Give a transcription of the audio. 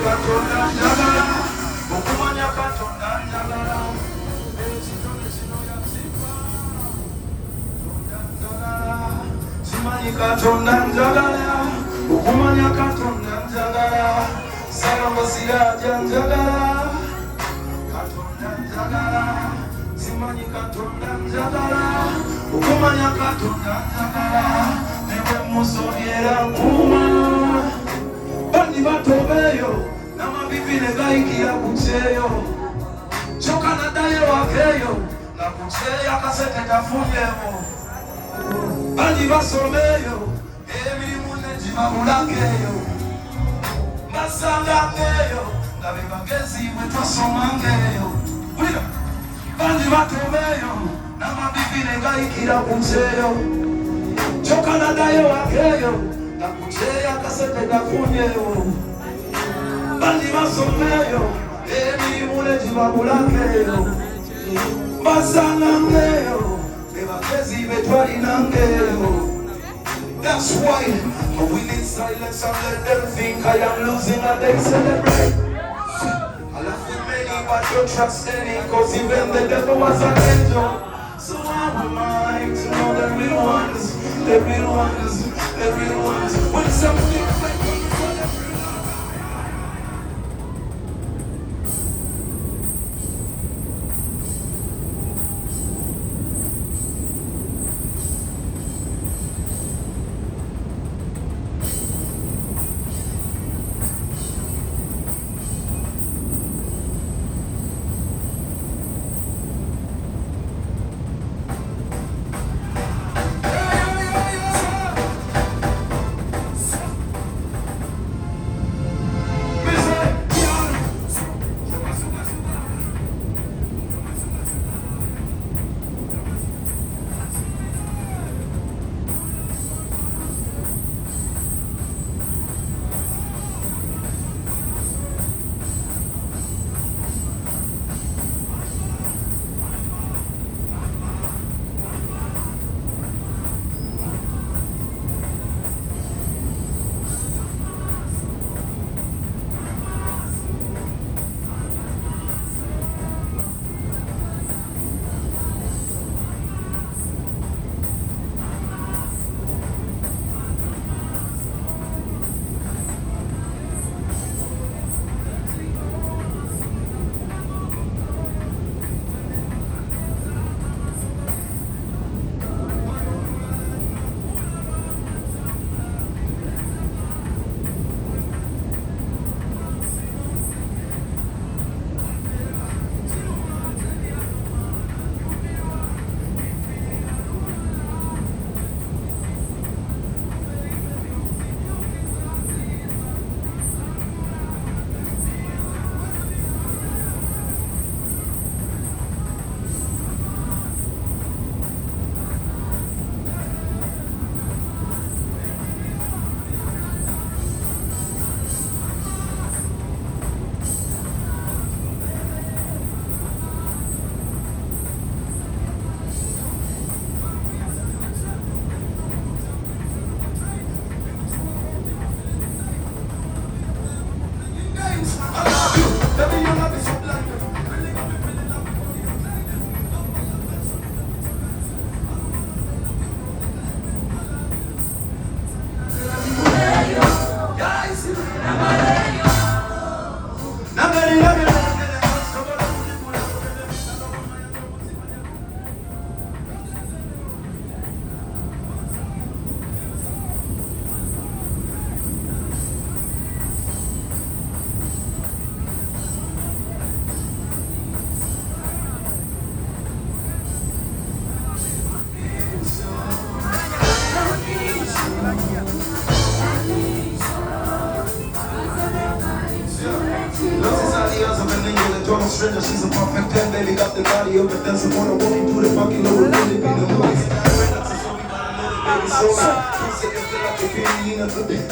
katonda njagala okumanya katonda njagala simanyi katonda njagala okumanya katonda njagala salongosiraja njagala katonda njagala simanyi katonda njagala okumanya katonda njagala newe musobyera nkuuma bandi batobeeyo n'amabibi ne gayikira ku kyeyo kyokka naddayo wakeeyo nga ku kyeyo akasente kafunyeewo bandi basomeeyo emirimu ne gibabulageeyo basangangeeyo nga be bagezi bwe twasomangeeyo bandi batobeeyo n'amabibi ne gayikira ku kyeyo kyokka naddayo wakeeyo nga ku kyeyo akasente kafunyeewo bandi basomeeyo emirimu ne gibabulageeyo basangangeeyo be bagezi be twalinangeeyo. That's why I win in silence and let them think I am losing and they celebrate. I laugh with many but don't trust any, cause even the devil was an angel. So how am I to know the real ones, the real ones, the real ones? When something Stranger, she's a perfect 10, baby, got the body of a dancer. Wanna walk into the fucking lower, really be the noise. Baby, so loud, 2 seconds till I can feel you in a good day.